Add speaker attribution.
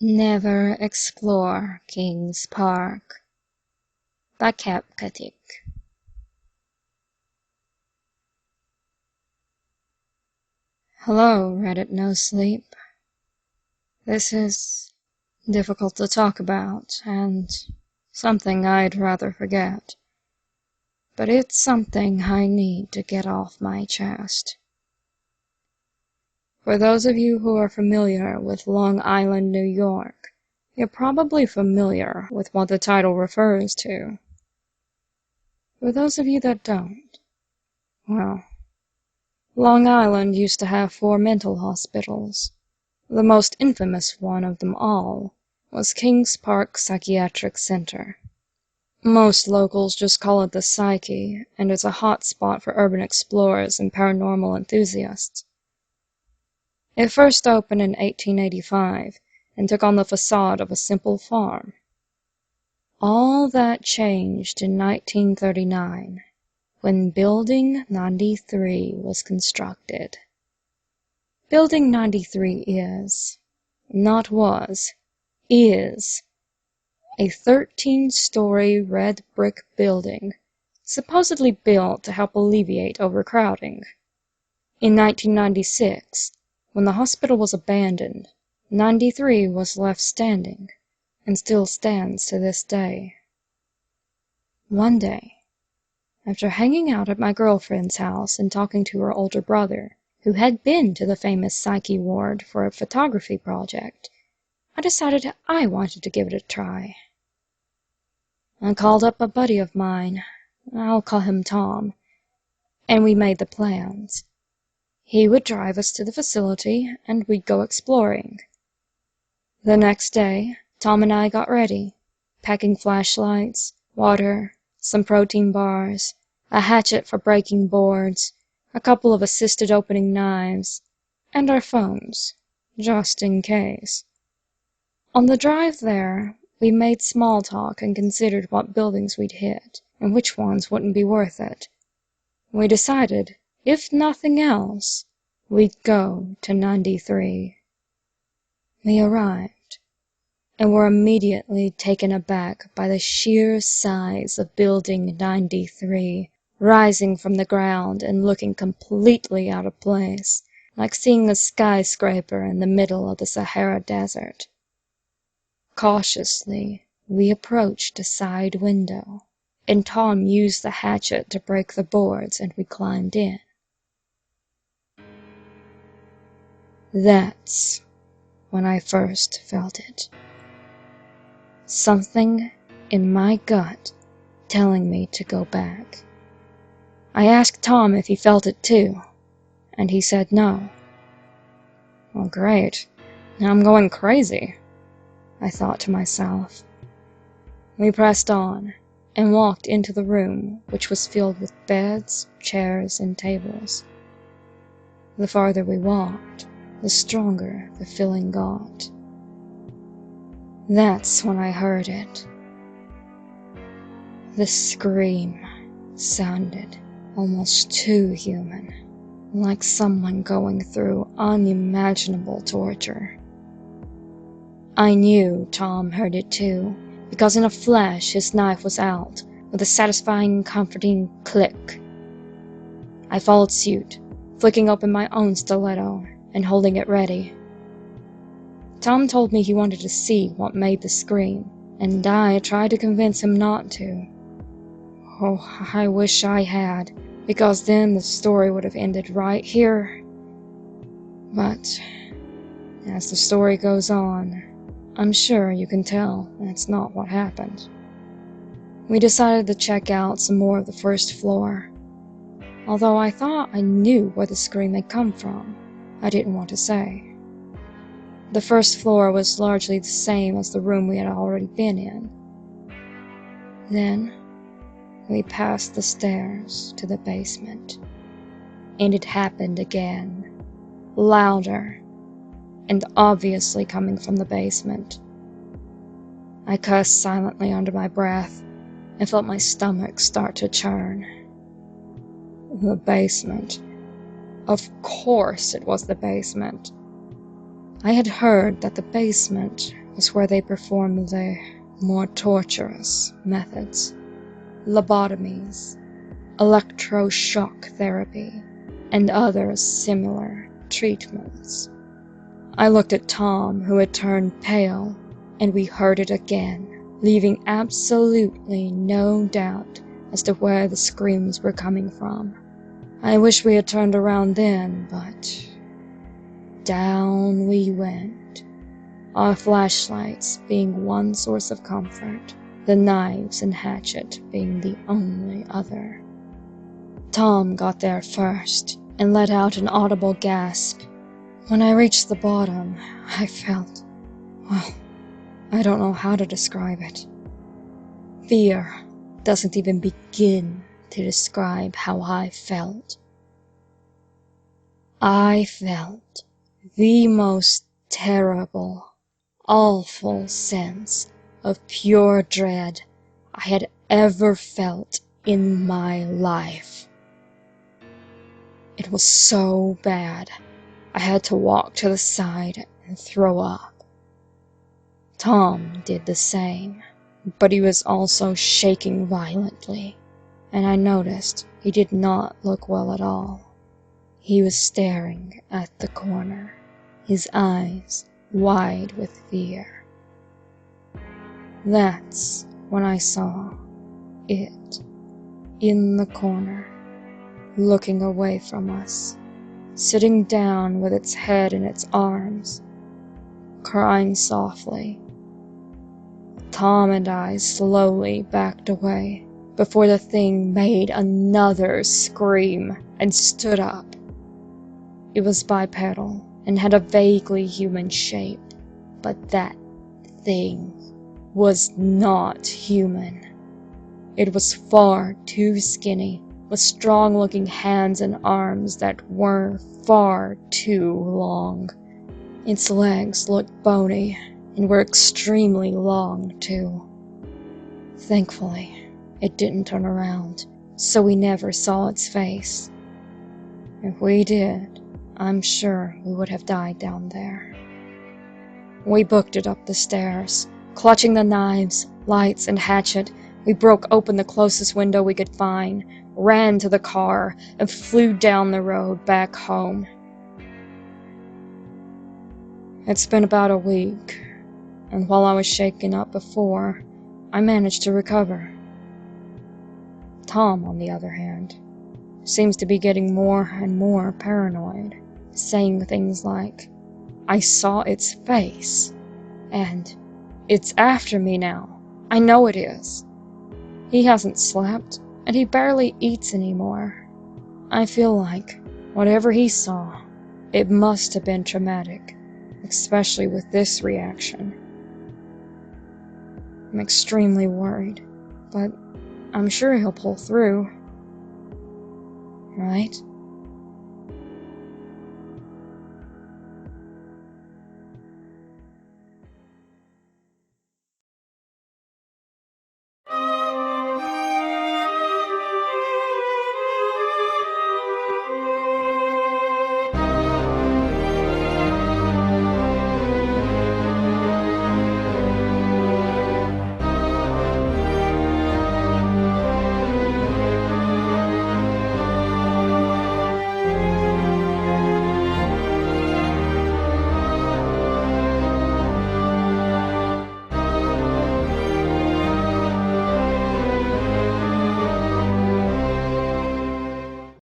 Speaker 1: Never Explore Kings Park by CaPCaTiC. Hello, Reddit No Sleep. This is difficult to talk about, and something I'd rather forget. But it's something I need to get off my chest. For those of you who are familiar with Long Island, New York, you're probably familiar with what the title refers to. For those of you that don't, well, Long Island used to have 4 mental hospitals. The most infamous one of them all was Kings Park Psychiatric Center. Most locals just call it the Psyche, and it's a hot spot for urban explorers and paranormal enthusiasts. It first opened in 1885 and took on the facade of a simple farm. All that changed in 1939, when Building 93 was constructed. Building 93 is a 13-story red brick building, supposedly built to help alleviate overcrowding. In 1996, when the hospital was abandoned, 93 was left standing, and still stands to this day. One day, after hanging out at my girlfriend's house and talking to her older brother, who had been to the famous Psyche ward for a photography project, I decided I wanted to give it a try. I called up a buddy of mine, I'll call him Tom, and we made the plans. He would drive us to the facility, and we'd go exploring. The next day, Tom and I got ready, packing flashlights, water, some protein bars, a hatchet for breaking boards, a couple of assisted opening knives, and our phones, just in case. On the drive there, we made small talk and considered what buildings we'd hit, and which ones wouldn't be worth it. We decided, if nothing else, we'd go to 93. We arrived, and were immediately taken aback by the sheer size of Building 93, rising from the ground and looking completely out of place, like seeing a skyscraper in the middle of the Sahara Desert. Cautiously, we approached a side window, and Tom used the hatchet to break the boards, and we climbed in. That's when I first felt it. Something in my gut telling me to go back. I asked Tom if he felt it too, and he said no. Well, great. Now I'm going crazy, I thought to myself. We pressed on and walked into the room, which was filled with beds, chairs, and tables. The farther we walked, the stronger the feeling got. That's when I heard it. The scream sounded almost too human, like someone going through unimaginable torture. I knew Tom heard it too, because in a flash his knife was out, with a satisfying, comforting click. I followed suit, flicking open my own stiletto and holding it ready. Tom told me he wanted to see what made the scream, and I tried to convince him not to. Oh, I wish I had, because then the story would have ended right here. But as the story goes on, I'm sure you can tell that's not what happened. We decided to check out some more of the first floor. Although I thought I knew where the scream had come from, I didn't want to say. The first floor was largely the same as the room we had already been in. Then, we passed the stairs to the basement, and it happened again, louder, and obviously coming from the basement. I cursed silently under my breath and felt my stomach start to churn. The basement. Of course it was the basement. I had heard that the basement was where they performed the more torturous methods: lobotomies, electroshock therapy, and other similar treatments. I looked at Tom, who had turned pale, and we heard it again, leaving absolutely no doubt as to where the screams were coming from. I wish we had turned around then, but down we went, our flashlights being one source of comfort, the knives and hatchet being the only other. Tom got there first and let out an audible gasp. When I reached the bottom, I felt, well, I don't know how to describe it. Fear doesn't even begin to describe how I felt. I felt the most terrible, awful sense of pure dread I had ever felt in my life. It was so bad, I had to walk to the side and throw up. Tom did the same, but he was also shaking violently, and I noticed he did not look well at all. He was staring at the corner, his eyes wide with fear. That's when I saw it in the corner, looking away from us, sitting down with its head in its arms, crying softly. Tom and I slowly backed away before the thing made another scream and stood up. It was bipedal and had a vaguely human shape, but that thing was not human. It was far too skinny, with strong-looking hands and arms that were far too long. Its legs looked bony and were extremely long, too. Thankfully, it didn't turn around, so we never saw its face. If we did, I'm sure we would have died down there. We booked it up the stairs. Clutching the knives, lights, and hatchet, we broke open the closest window we could find, ran to the car, and flew down the road back home. It's been about a week, and while I was shaken up before, I managed to recover. Tom, on the other hand, seems to be getting more and more paranoid, saying things like, "I saw its face," and "It's after me now. I know it is." He hasn't slept, and he barely eats anymore. I feel like whatever he saw, it must have been traumatic, especially with this reaction. I'm extremely worried, but I'm sure he'll pull through. Right?